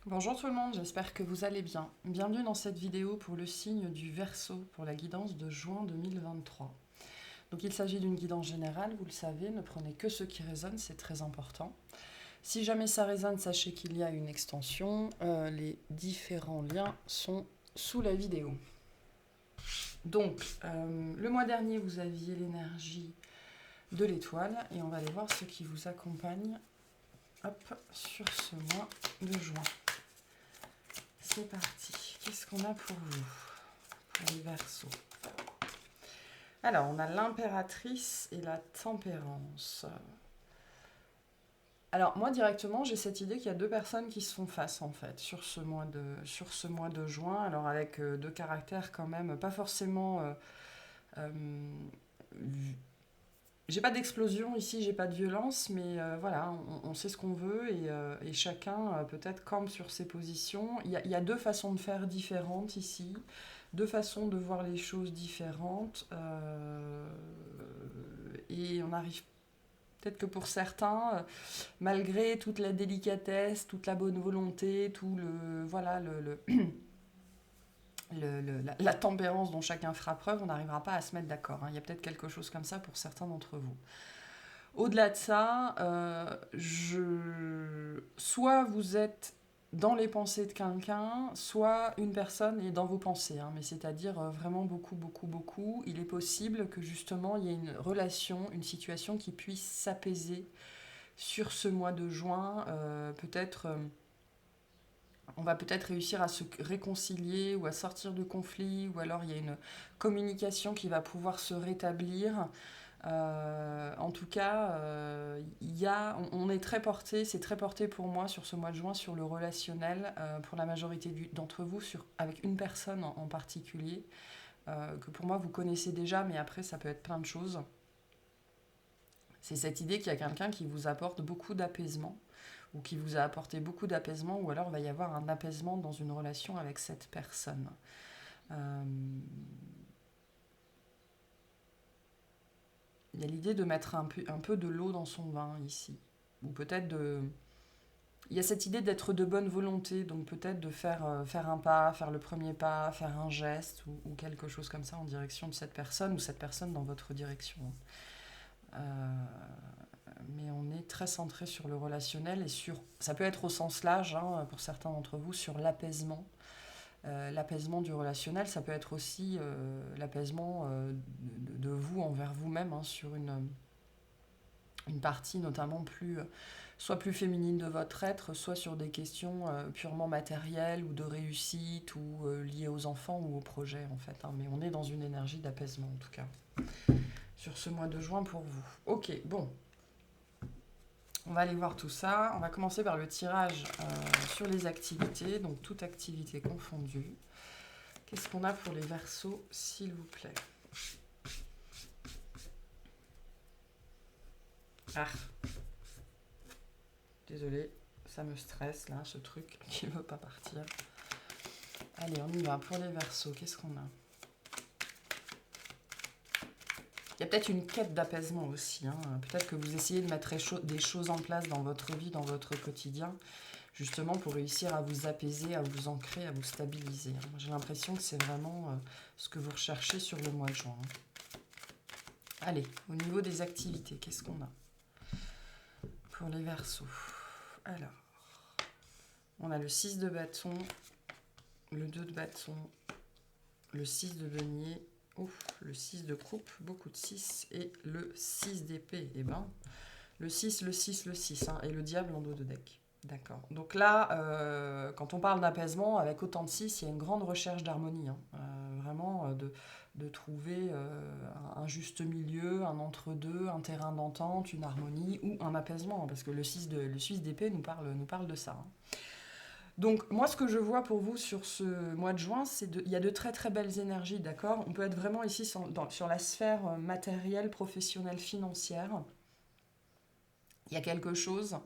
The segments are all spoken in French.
Bonjour tout le monde, j'espère que vous allez bien. Bienvenue dans cette vidéo pour le signe du Verseau pour la guidance de juin 2023. Donc il s'agit d'une guidance générale, vous le savez, ne prenez que ce qui résonne, c'est très important. Si jamais ça résonne, sachez qu'il y a une extension, les différents liens sont sous la vidéo. Donc, le mois dernier, vous aviez l'énergie de l'étoile et on va aller voir ce qui vous accompagne sur ce mois de juin. C'est parti. Qu'est-ce qu'on a pour vous, pour les Verseaux? Alors, on a l'impératrice et la tempérance. Alors, moi, directement, j'ai cette idée qu'il y a deux personnes qui se font face, en fait, sur ce mois de juin. Alors, avec deux caractères quand même, pas forcément... euh, j'ai pas d'explosion ici, j'ai pas de violence, mais voilà, on sait ce qu'on veut et chacun peut-être campe sur ses positions. Il y a deux façons de faire différentes ici, deux façons de voir les choses différentes. Et on arrive peut-être que pour certains, malgré toute la délicatesse, toute la bonne volonté, tout le, voilà, la tempérance dont chacun fera preuve, on n'arrivera pas à se mettre d'accord, hein. Il y a peut-être quelque chose comme ça pour certains d'entre vous. Au-delà de ça, soit vous êtes dans les pensées de quelqu'un, soit une personne est dans vos pensées, hein, mais c'est-à-dire vraiment beaucoup, beaucoup, beaucoup. Il est possible que justement il y ait une relation, une situation qui puisse s'apaiser sur ce mois de juin. On va peut-être réussir à se réconcilier ou à sortir du conflit, ou alors il y a une communication qui va pouvoir se rétablir. En tout cas, on est très porté, c'est très porté pour moi sur ce mois de juin sur le relationnel, pour la majorité d'entre vous, avec une personne en particulier, que pour moi vous connaissez déjà, mais après ça peut être plein de choses. C'est cette idée qu'il y a quelqu'un qui vous apporte beaucoup d'apaisement, ou qui vous a apporté beaucoup d'apaisement, ou alors il va y avoir un apaisement dans une relation avec cette personne. Euh, Il y a l'idée de mettre un peu de l'eau dans son vin ici. Ou peut-être de... Il y a cette idée d'être de bonne volonté, donc peut-être de faire un pas, faire le premier pas, faire un geste ou quelque chose comme ça en direction de cette personne ou cette personne dans votre direction. Mais on est très centré sur le relationnel et sur... Ça peut être au sens large, hein, pour certains d'entre vous, sur l'apaisement. L'apaisement du relationnel, ça peut être aussi l'apaisement de vous envers vous-même, hein, sur une partie notamment soit plus féminine de votre être, soit sur des questions purement matérielles ou de réussite ou liées aux enfants ou aux projets en fait, hein. Mais on est dans une énergie d'apaisement en tout cas sur ce mois de juin pour vous. Ok, bon, on va aller voir tout ça. On va commencer par le tirage sur les activités, donc toute activité confondue. Qu'est-ce qu'on a pour les Verseaux, s'il vous plaît? Ah, désolée, ça me stresse là, ce truc qui veut pas partir. Allez, on y va. Pour les Verseaux, qu'est-ce qu'on a? Il y a peut-être une quête d'apaisement aussi, hein. Peut-être que vous essayez de mettre des choses en place dans votre vie, dans votre quotidien, justement pour réussir à vous apaiser, à vous ancrer, à vous stabiliser, hein. J'ai l'impression que c'est vraiment ce que vous recherchez sur le mois de juin, hein. Allez, au niveau des activités, qu'est-ce qu'on a pour les Verseaux? Alors, on a le 6 de bâton, le 2 de bâton, le 6 de denier, le 6 de coupe, beaucoup de 6, et le 6 d'épée. Eh ben, le 6, le 6, le 6, hein, et le diable en dos de deck. D'accord. Donc là, quand on parle d'apaisement, avec autant de 6, il y a une grande recherche d'harmonie, hein. Vraiment, de trouver un juste milieu, un entre-deux, un terrain d'entente, une harmonie ou un apaisement, parce que le 6 d'épée nous parle de ça, hein. Donc moi ce que je vois pour vous sur ce mois de juin, il y a de très très belles énergies, d'accord? On peut être vraiment ici sur la sphère matérielle, professionnelle, financière. Il y a quelque chose,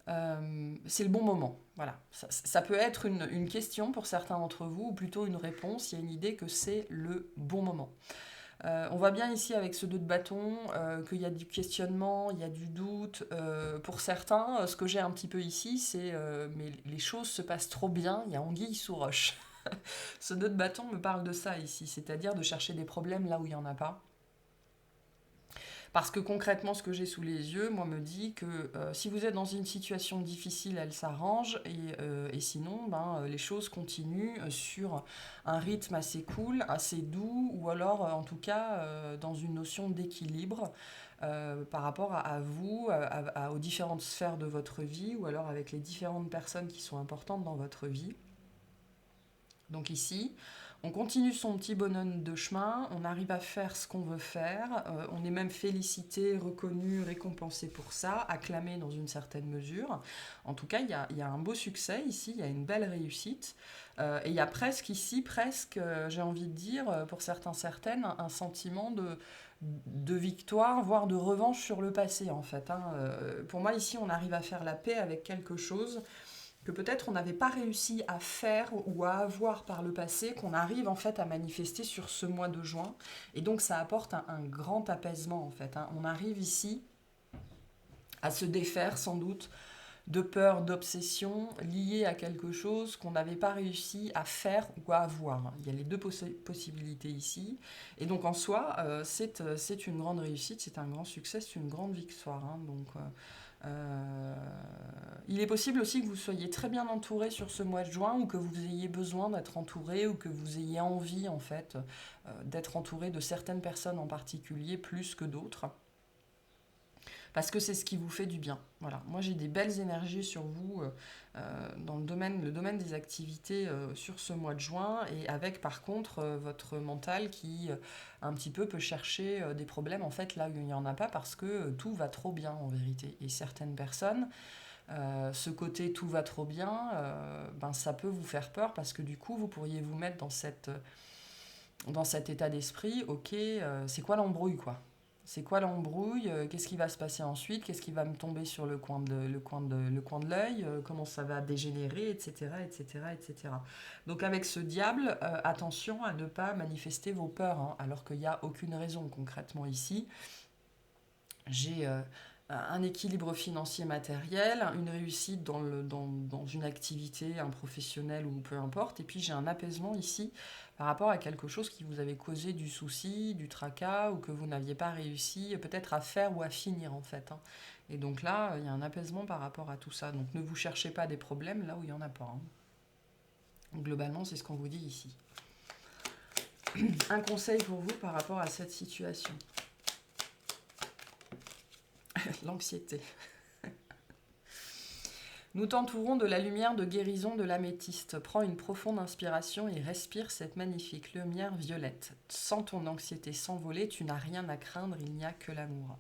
c'est le bon moment. Voilà. Ça peut être une question pour certains d'entre vous, ou plutôt une réponse. Il y a une idée que c'est le bon moment. On voit bien ici avec ce 2 de bâton qu'il y a du questionnement, il y a du doute. Pour certains, ce que j'ai un petit peu ici, c'est mais les choses se passent trop bien, il y a anguille sous roche. Ce 2 de bâton me parle de ça ici, c'est-à-dire de chercher des problèmes là où il n'y en a pas. Parce que concrètement, ce que j'ai sous les yeux, moi, me dit que si vous êtes dans une situation difficile, elle s'arrange, et sinon, les choses continuent sur un rythme assez cool, assez doux, ou alors, en tout cas, dans une notion d'équilibre par rapport à vous, aux différentes sphères de votre vie, ou alors avec les différentes personnes qui sont importantes dans votre vie. Donc ici, on continue son petit bonhomme de chemin, on arrive à faire ce qu'on veut faire, on est même félicité, reconnu, récompensé pour ça, acclamé dans une certaine mesure. En tout cas, il y a un beau succès ici, il y a une belle réussite. Et il y a presque ici, j'ai envie de dire, pour certains, certaines, un sentiment de victoire, voire de revanche sur le passé, en fait. Pour moi, ici, on arrive à faire la paix avec quelque chose que peut-être on n'avait pas réussi à faire ou à avoir par le passé, qu'on arrive en fait à manifester sur ce mois de juin. Et donc ça apporte un grand apaisement en fait. On arrive ici à se défaire sans doute de peur, d'obsession liées à quelque chose qu'on n'avait pas réussi à faire ou à avoir. Il y a les deux possibilités ici. Et donc en soi, c'est une grande réussite, c'est un grand succès, c'est une grande victoire. Il est possible aussi que vous soyez très bien entouré sur ce mois de juin, ou que vous ayez besoin d'être entouré, ou que vous ayez envie en fait d'être entouré de certaines personnes en particulier plus que d'autres, parce que c'est ce qui vous fait du bien. Voilà. Moi j'ai des belles énergies sur vous dans le domaine des activités sur ce mois de juin, et avec par contre votre mental qui un petit peu peut chercher des problèmes en fait là où il n'y en a pas, parce que tout va trop bien en vérité. Et certaines personnes, ce côté tout va trop bien, ça peut vous faire peur, parce que du coup vous pourriez vous mettre dans cet état d'esprit. Ok, c'est quoi l'embrouille quoi? C'est quoi l'embrouille? Qu'est-ce qui va se passer ensuite? Qu'est-ce qui va me tomber sur le coin de l'œil? Comment ça va dégénérer, etc., etc., etc. Donc avec ce diable, attention à ne pas manifester vos peurs, hein, alors qu'il n'y a aucune raison concrètement ici. J'ai un équilibre financier matériel, une réussite dans une activité, un professionnel ou peu importe, et puis j'ai un apaisement ici par rapport à quelque chose qui vous avait causé du souci, du tracas, ou que vous n'aviez pas réussi peut-être à faire ou à finir en fait. Et donc là, il y a un apaisement par rapport à tout ça. Donc ne vous cherchez pas des problèmes là où il n'y en a pas. Donc, globalement, c'est ce qu'on vous dit ici. Un conseil pour vous par rapport à cette situation. L'anxiété. Nous t'entourons de la lumière de guérison de l'améthyste. Prends une profonde inspiration et respire cette magnifique lumière violette. Sens ton anxiété s'envoler, tu n'as rien à craindre, il n'y a que l'amour.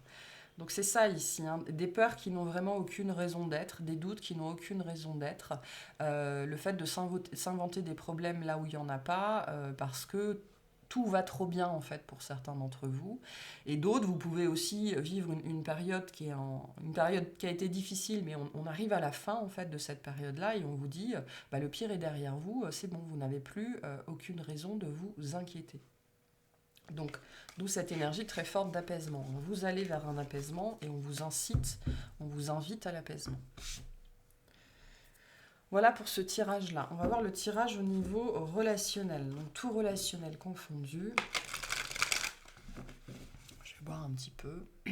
Donc c'est ça ici, hein, des peurs qui n'ont vraiment aucune raison d'être, des doutes qui n'ont aucune raison d'être, le fait de s'inventer des problèmes là où il n'y en a pas, parce que tout va trop bien en fait pour certains d'entre vous. Et d'autres, vous pouvez aussi vivre une période une période qui a été difficile, mais on arrive à la fin en fait de cette période-là, et on vous dit le pire est derrière vous, c'est bon, vous n'avez plus aucune raison de vous inquiéter. Donc, d'où cette énergie très forte d'apaisement. Vous allez vers un apaisement et on vous invite à l'apaisement. Voilà pour ce tirage-là. On va voir le tirage au niveau relationnel. Donc, tout relationnel confondu. Je vais boire un petit peu. On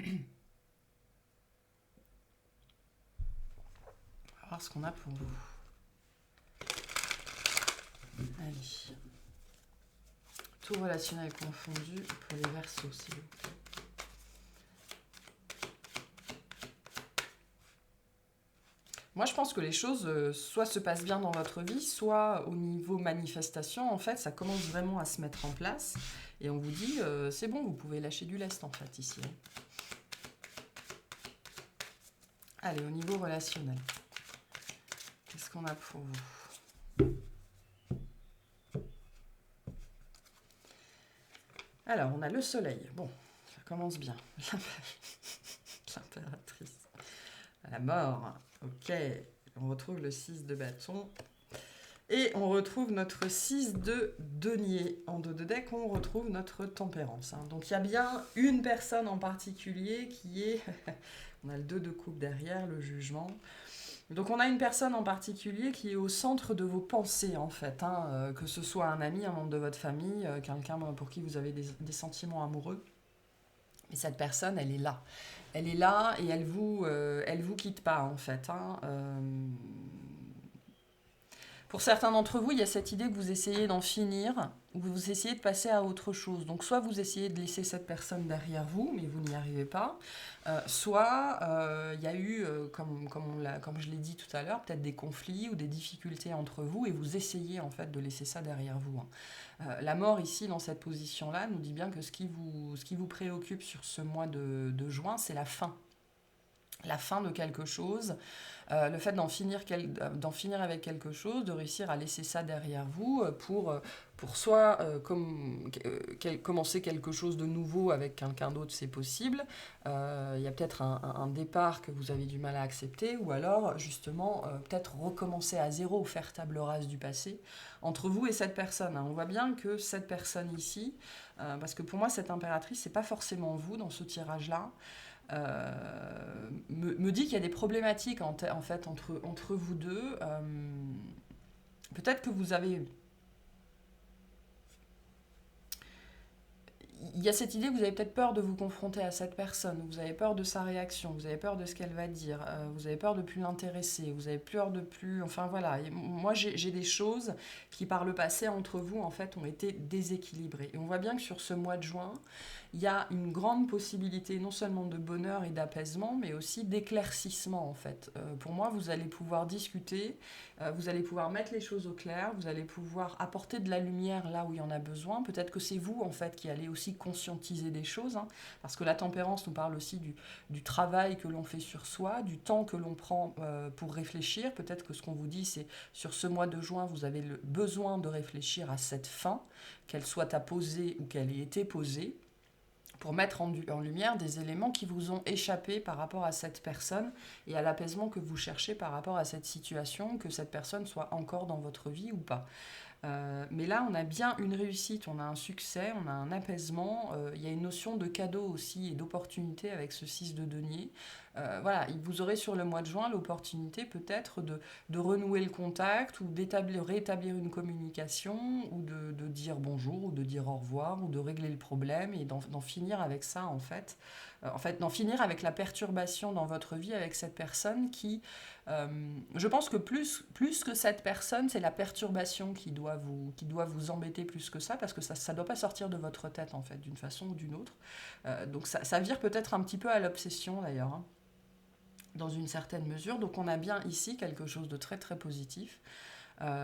va voir ce qu'on a pour vous. Allez. Tout relationnel confondu pour les Verseaux, s'il vous plaît. Moi, je pense que les choses soit se passent bien dans votre vie, soit au niveau manifestation, en fait, ça commence vraiment à se mettre en place. Et on vous dit, c'est bon, vous pouvez lâcher du lest, en fait, ici. Allez, au niveau relationnel. Qu'est-ce qu'on a pour vous? Alors, on a le soleil. Bon, ça commence bien. L'impératrice. La mort. Ok. On retrouve le 6 de bâton. Et on retrouve notre 6 de denier. En dos de deck, on retrouve notre tempérance. Donc il y a bien une personne en particulier qui est... on a le 2 de coupe derrière, le jugement. Donc on a une personne en particulier qui est au centre de vos pensées en fait. Que ce soit un ami, un membre de votre famille, quelqu'un pour qui vous avez des sentiments amoureux. Mais cette personne, elle est là. Elle est là et elle vous quitte pas en fait. Pour certains d'entre vous, il y a cette idée que vous essayez d'en finir, ou que vous essayez de passer à autre chose. Donc soit vous essayez de laisser cette personne derrière vous, mais vous n'y arrivez pas. Soit il y a eu, comme je l'ai dit tout à l'heure, peut-être des conflits ou des difficultés entre vous, et vous essayez en fait de laisser ça derrière vous. La mort ici, dans cette position-là, nous dit bien que ce qui vous préoccupe sur ce mois de juin, c'est la fin. La fin de quelque chose, le fait d'en finir avec quelque chose, de réussir à laisser ça derrière vous pour soit commencer quelque chose de nouveau avec quelqu'un d'autre, c'est possible. Il y a peut-être un départ que vous avez du mal à accepter, ou alors justement peut-être recommencer à zéro, faire table rase du passé entre vous et cette personne. On voit bien que cette personne ici, parce que pour moi cette impératrice, c'est pas forcément vous dans ce tirage-là. Me dit qu'il y a des problématiques en fait entre vous deux. Peut-être que vous avez... Il y a cette idée que vous avez peut-être peur de vous confronter à cette personne, vous avez peur de sa réaction, vous avez peur de ce qu'elle va dire, vous avez peur de plus l'intéresser, vous avez peur de plus... Enfin voilà, moi j'ai des choses qui par le passé entre vous en fait ont été déséquilibrées. Et on voit bien que sur ce mois de juin, il y a une grande possibilité non seulement de bonheur et d'apaisement, mais aussi d'éclaircissement en fait. Pour moi, vous allez pouvoir discuter, vous allez pouvoir mettre les choses au clair, vous allez pouvoir apporter de la lumière là où il y en a besoin. Peut-être que c'est vous en fait qui allez aussi conscientiser des choses, parce que la tempérance nous parle aussi du travail que l'on fait sur soi, du temps que l'on prend pour réfléchir. Peut-être que ce qu'on vous dit, c'est sur ce mois de juin, vous avez le besoin de réfléchir à cette fin, qu'elle soit à poser ou qu'elle ait été posée, pour mettre en lumière des éléments qui vous ont échappé par rapport à cette personne et à l'apaisement que vous cherchez par rapport à cette situation, que cette personne soit encore dans votre vie ou pas. Mais là, on a bien une réussite, on a un succès, on a un apaisement. Il y a une notion de cadeau aussi et d'opportunité avec ce 6 de denier. Voilà, vous aurez sur le mois de juin l'opportunité peut-être de renouer le contact ou rétablir une communication ou de dire bonjour ou de dire au revoir ou de régler le problème et d'en finir avec ça en fait. D'en finir avec la perturbation dans votre vie avec cette personne qui... je pense que plus que cette personne, c'est la perturbation qui doit vous embêter plus que ça, parce que ça ne doit pas sortir de votre tête, en fait, d'une façon ou d'une autre. Donc ça vire peut-être un petit peu à l'obsession, d'ailleurs, dans une certaine mesure. Donc on a bien ici quelque chose de très très positif.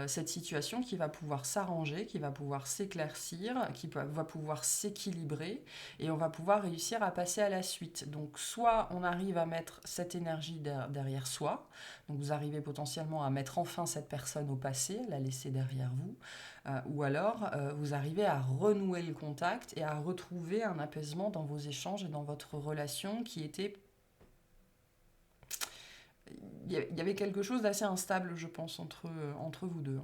Cette situation qui va pouvoir s'arranger, qui va pouvoir s'éclaircir, qui va pouvoir s'équilibrer et on va pouvoir réussir à passer à la suite. Donc soit on arrive à mettre cette énergie derrière soi, donc vous arrivez potentiellement à mettre enfin cette personne au passé, la laisser derrière vous, ou alors vous arrivez à renouer le contact et à retrouver un apaisement dans vos échanges et dans votre relation qui était... Il y avait quelque chose d'assez instable, je pense, entre vous deux.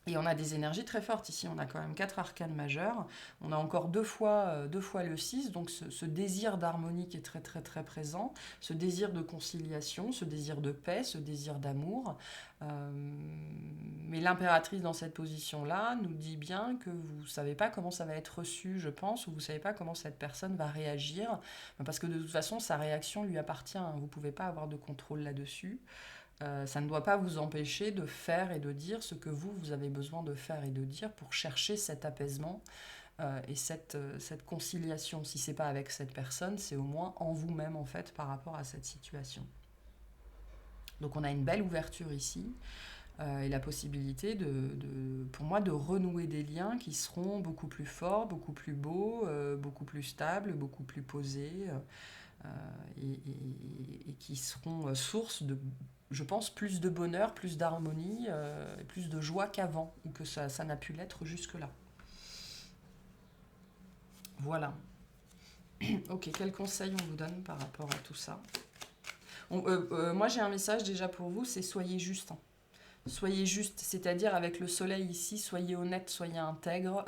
Et on a des énergies très fortes ici. On a quand même 4 arcanes majeurs. On a encore deux fois le 6. Donc ce désir d'harmonie qui est très très très présent. Ce désir de conciliation, ce désir de paix, ce désir d'amour. Mais l'impératrice dans cette position-là nous dit bien que vous ne savez pas comment ça va être reçu, je pense, ou vous ne savez pas comment cette personne va réagir. Parce que de toute façon, sa réaction lui appartient. Vous ne pouvez pas avoir de contrôle là-dessus. Ça ne doit pas vous empêcher de faire et de dire ce que vous avez besoin de faire et de dire pour chercher cet apaisement et cette conciliation. Si ce n'est pas avec cette personne, c'est au moins en vous-même en fait par rapport à cette situation. Donc on a une belle ouverture ici et la possibilité pour moi de renouer des liens qui seront beaucoup plus forts, beaucoup plus beaux, beaucoup plus stables, beaucoup plus posés et qui seront source de, je pense, plus de bonheur, plus d'harmonie, plus de joie qu'avant, ou que ça n'a pu l'être jusque-là. Voilà. Ok, quel conseil on vous donne par rapport à tout ça? Moi, j'ai un message déjà pour vous, c'est soyez juste. Soyez juste, c'est-à-dire avec le soleil ici, soyez honnête, soyez intègre.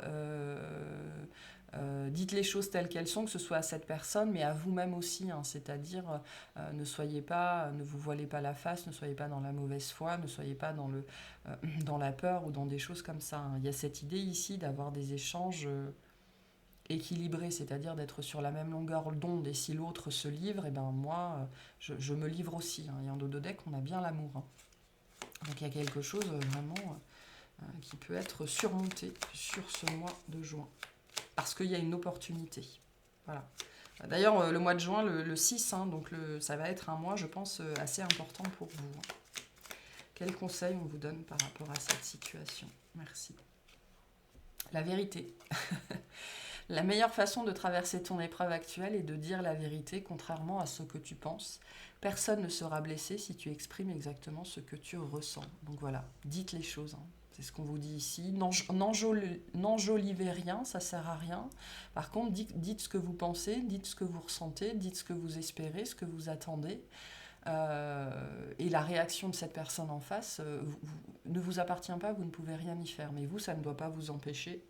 Dites les choses telles qu'elles sont, que ce soit à cette personne, mais à vous-même aussi. Hein, c'est-à-dire, ne vous voilez pas la face, ne soyez pas dans la mauvaise foi, ne soyez pas dans la peur ou dans des choses comme ça. Hein. Il y a cette idée ici d'avoir des échanges équilibrés, c'est-à-dire d'être sur la même longueur d'onde. Et si l'autre se livre, et ben moi, je me livre aussi. Hein. Et en dos de deck, on a bien l'amour. Hein. Donc il y a quelque chose vraiment qui peut être surmonté sur ce mois de juin. Parce qu'il y a une opportunité. Voilà. D'ailleurs, le mois de juin, le 6, hein, donc ça va être un mois, je pense, assez important pour vous. Quels conseils on vous donne par rapport à cette situation? Merci. La vérité. La meilleure façon de traverser ton épreuve actuelle est de dire la vérité, contrairement à ce que tu penses. Personne ne sera blessé si tu exprimes exactement ce que tu ressens. Donc voilà, dites les choses. Hein. C'est ce qu'on vous dit ici. N'enjolivez rien, ça sert à rien. Par contre, dites ce que vous pensez, dites ce que vous ressentez, dites ce que vous espérez, ce que vous attendez. Et la réaction de cette personne en face ne vous appartient pas, vous ne pouvez rien y faire. Mais vous, ça ne doit pas vous empêcher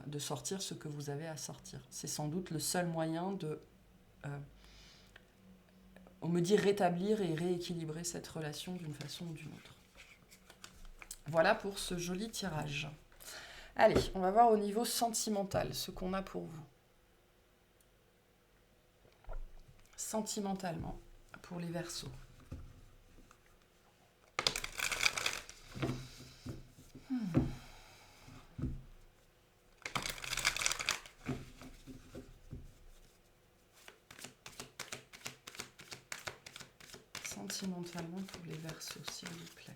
de sortir ce que vous avez à sortir. C'est sans doute le seul moyen de, on me dit, rétablir et rééquilibrer cette relation d'une façon ou d'une autre. Voilà pour ce joli tirage. Allez, on va voir au niveau sentimental ce qu'on a pour vous. Sentimentalement, pour les Verseaux. Sentimentalement pour les Verseaux, s'il vous plaît.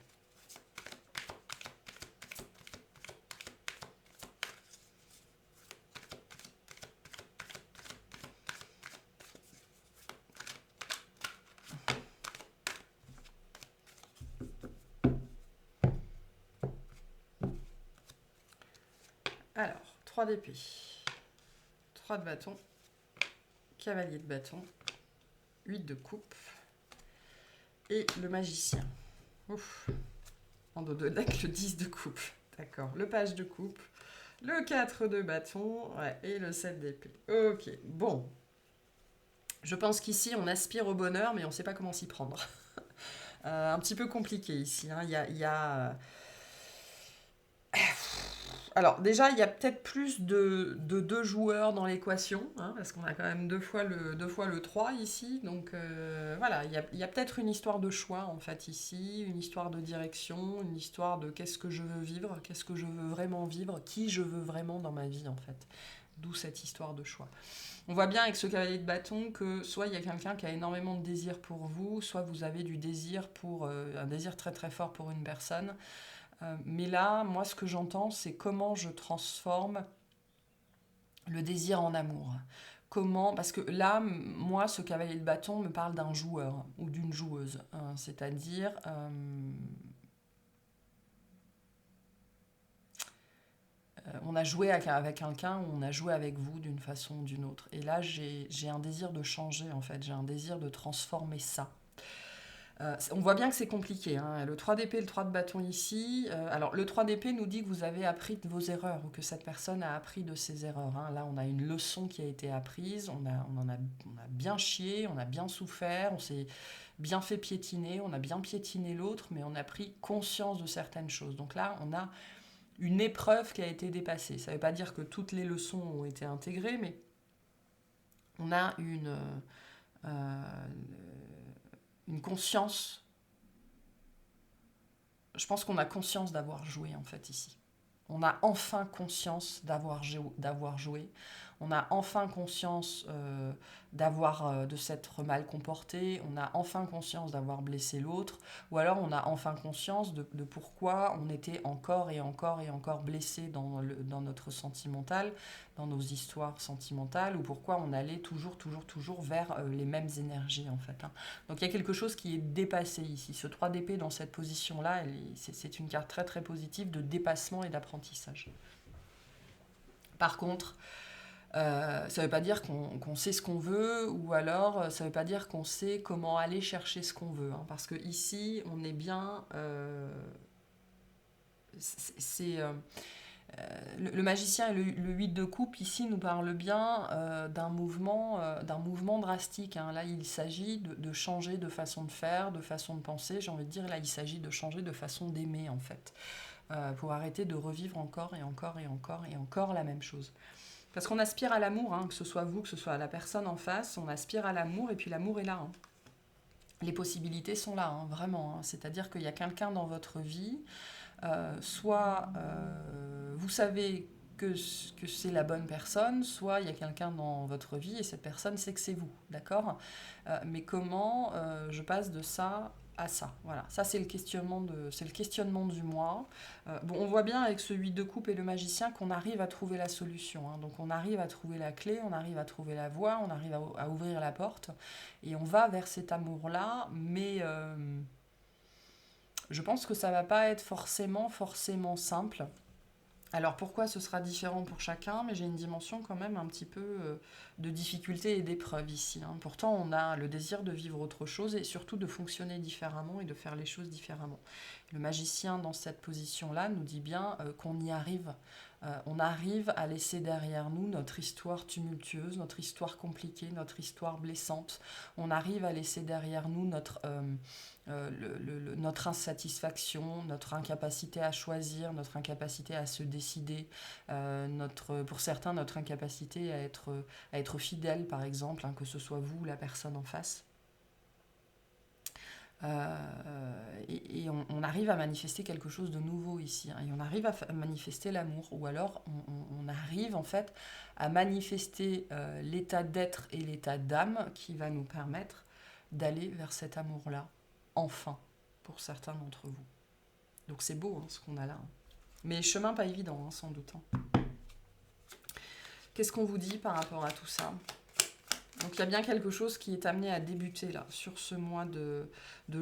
Alors, 3 d'épée, 3 de bâton, cavalier de bâton, 8 de coupe et le magicien. Ouf. En dos de deck, le 10 de coupe. D'accord, le page de coupe, le 4 de bâton ouais, et le 7 d'épée. Ok, bon. Je pense qu'ici, on aspire au bonheur, mais on ne sait pas comment s'y prendre. Un petit peu compliqué ici. Hein. Il y a Alors déjà, il y a peut-être plus de 2 joueurs dans l'équation, hein, parce qu'on a quand même deux fois le 3 ici. Donc voilà, il y a peut-être une histoire de choix en fait ici, une histoire de direction, une histoire de qu'est-ce que je veux vivre, qu'est-ce que je veux vraiment vivre, qui je veux vraiment dans ma vie en fait. D'où cette histoire de choix. On voit bien avec ce cavalier de bâton que soit il y a quelqu'un qui a énormément de désir pour vous, soit vous avez du désir pour un désir très très fort pour une personne. Mais là, moi, ce que j'entends, c'est comment je transforme le désir en amour. Comment, parce que là, moi, ce cavalier de bâton me parle d'un joueur ou d'une joueuse. Hein, c'est-à-dire, on a joué avec quelqu'un ou on a joué avec vous d'une façon ou d'une autre. Et là, j'ai un désir de changer, en fait. J'ai un désir de transformer ça. On voit bien que c'est compliqué. Hein. Le 3 d'épée et le 3 de bâton ici. Alors, le 3 d'épée nous dit que vous avez appris de vos erreurs ou que cette personne a appris de ses erreurs. Hein. Là, on a une leçon qui a été apprise. On a bien chié, on a bien souffert, on s'est bien fait piétiner, on a bien piétiné l'autre, mais on a pris conscience de certaines choses. Donc là, on a une épreuve qui a été dépassée. Ça ne veut pas dire que toutes les leçons ont été intégrées, mais on a une conscience. Je pense qu'on a conscience d'avoir joué en fait ici. On a enfin conscience d'avoir joué. On a enfin conscience de s'être mal comporté. On a enfin conscience d'avoir blessé l'autre. Ou alors on a enfin conscience de pourquoi on était encore et encore et encore blessé dans notre sentimental, dans nos histoires sentimentales, ou pourquoi on allait toujours vers les mêmes énergies en fait. Hein. Donc il y a quelque chose qui est dépassé ici. Ce 3 d'épée dans cette position-là, c'est une carte très très positive de dépassement et d'apprentissage. Par contre, ça ne veut pas dire qu'on sait ce qu'on veut, ou alors ça ne veut pas dire qu'on sait comment aller chercher ce qu'on veut. Hein, parce que ici, on est bien le magicien et le 8 de coupe ici nous parle bien d'un mouvement drastique. Hein. Là, il s'agit de changer de façon de faire, de façon de penser. J'ai envie de dire, là, il s'agit de changer de façon d'aimer, en fait. Pour arrêter de revivre encore et encore et encore et encore la même chose. Parce qu'on aspire à l'amour, hein, que ce soit vous, que ce soit la personne en face, on aspire à l'amour et puis l'amour est là. Hein. Les possibilités sont là, hein, vraiment. Hein. C'est-à-dire qu'il y a quelqu'un dans votre vie, soit vous savez que c'est la bonne personne, soit il y a quelqu'un dans votre vie et cette personne sait que c'est vous, d'accord? Mais comment je passe de ça à ça? Voilà, ça c'est le questionnement du moi. Bon, on voit bien avec ce 8 de coupe et le magicien qu'on arrive à trouver la solution. Hein. Donc on arrive à trouver la clé, on arrive à trouver la voie, on arrive à ouvrir la porte et on va vers cet amour-là, mais je pense que ça va pas être forcément simple. Alors pourquoi ce sera différent pour chacun, mais j'ai une dimension quand même un petit peu de difficulté et d'épreuve ici. Hein. Pourtant, on a le désir de vivre autre chose et surtout de fonctionner différemment et de faire les choses différemment. Le magicien, dans cette position-là, nous dit bien qu'on y arrive. On arrive à laisser derrière nous notre histoire tumultueuse, notre histoire compliquée, notre histoire blessante. On arrive à laisser derrière nous notre insatisfaction, notre incapacité à choisir, notre incapacité à se décider, pour certains, notre incapacité à être fidèle, par exemple, hein, que ce soit vous ou la personne en face. Et on arrive à manifester quelque chose de nouveau ici, hein, et on arrive à manifester l'amour, ou alors on arrive en fait à manifester l'état d'être et l'état d'âme qui va nous permettre d'aller vers cet amour-là, enfin, pour certains d'entre vous. Donc c'est beau hein, ce qu'on a là. Hein. Mais chemin pas évident, hein, sans doute. Hein. Qu'est-ce qu'on vous dit par rapport à tout ça ? Donc il y a bien quelque chose qui est amené à débuter là, sur ce mois de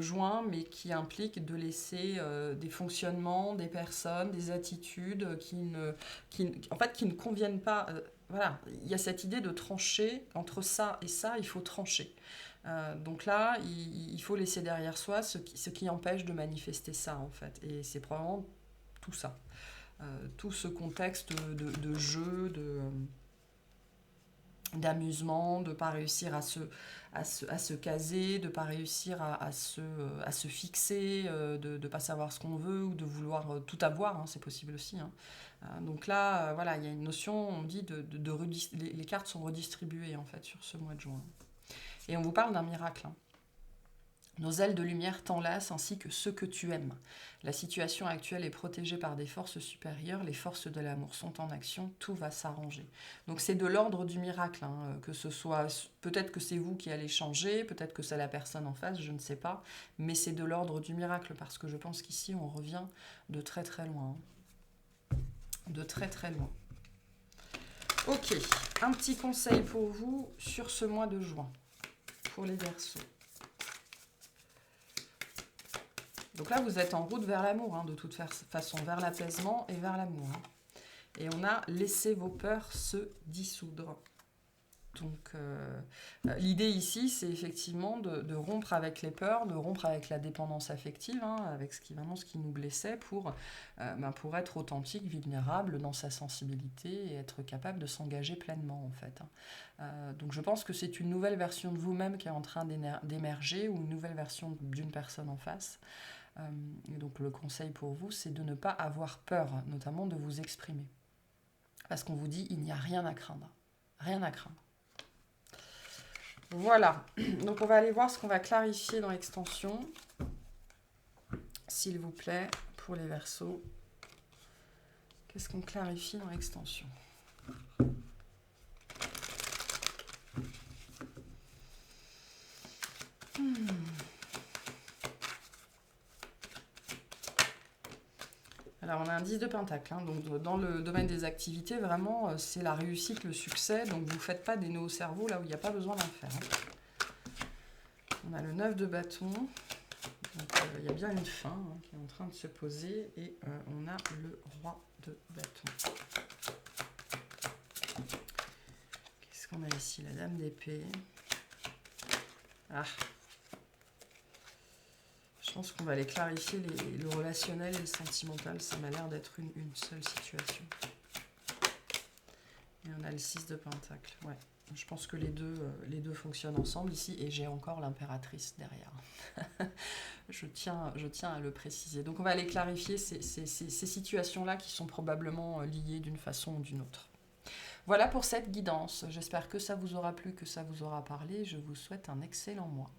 juin, mais qui implique de laisser des fonctionnements, des personnes, des attitudes qui ne conviennent pas. Voilà, il y a cette idée de trancher entre ça et ça, il faut trancher. Donc là, il faut laisser derrière soi ce qui empêche de manifester ça en fait. Et c'est probablement tout ça. Tout ce contexte de jeu, d'amusement, de ne pas réussir à se caser, de ne pas réussir à se fixer, de ne pas savoir ce qu'on veut ou de vouloir tout avoir, hein, c'est possible aussi. Hein. Donc là, voilà, il y a une notion, on dit, les cartes sont redistribuées en fait sur ce mois de juin. Et on vous parle d'un miracle. Hein. Nos ailes de lumière t'enlacent ainsi que ceux que tu aimes. La situation actuelle est protégée par des forces supérieures, les forces de l'amour sont en action, tout va s'arranger. Donc c'est de l'ordre du miracle, hein, que ce soit, peut-être que c'est vous qui allez changer, peut-être que c'est la personne en face, je ne sais pas, mais c'est de l'ordre du miracle, parce que je pense qu'ici on revient de très très loin. Hein. De très très loin. Ok, un petit conseil pour vous sur ce mois de juin, pour les Verseaux. Donc là, vous êtes en route vers l'amour, hein, de toute façon, vers l'apaisement et vers l'amour. Hein. Et on a laissé vos peurs se dissoudre. Donc l'idée ici, c'est effectivement de rompre avec les peurs, de rompre avec la dépendance affective, hein, avec ce qui nous blessait, pour être authentique, vulnérable dans sa sensibilité et être capable de s'engager pleinement en fait. Hein. Donc je pense que c'est une nouvelle version de vous-même qui est en train d'émerger, ou une nouvelle version d'une personne en face. Et donc le conseil pour vous, c'est de ne pas avoir peur, notamment de vous exprimer. Parce qu'on vous dit, il n'y a rien à craindre. Rien à craindre. Voilà. Donc on va aller voir ce qu'on va clarifier dans l'extension. S'il vous plaît, pour les Verseaux. Qu'est-ce qu'on clarifie dans l'extension ? Alors on a un 10 de pentacle, hein, donc dans le domaine des activités, vraiment, c'est la réussite, le succès, donc vous ne faites pas des nœuds au cerveau là où il n'y a pas besoin d'en faire. Hein. On a le 9 de bâton, donc il y a bien une fin hein, qui est en train de se poser, et on a le roi de bâton. Qu'est-ce qu'on a ici? La dame d'épée. Ah. Je pense qu'on va aller clarifier le relationnel et le sentimental. Ça m'a l'air d'être une seule situation. Et on a le 6 de Pentacle. Ouais. Je pense que les deux fonctionnent ensemble ici. Et j'ai encore l'impératrice derrière. je tiens à le préciser. Donc on va aller clarifier ces situations-là qui sont probablement liées d'une façon ou d'une autre. Voilà pour cette guidance. J'espère que ça vous aura plu, que ça vous aura parlé. Je vous souhaite un excellent mois.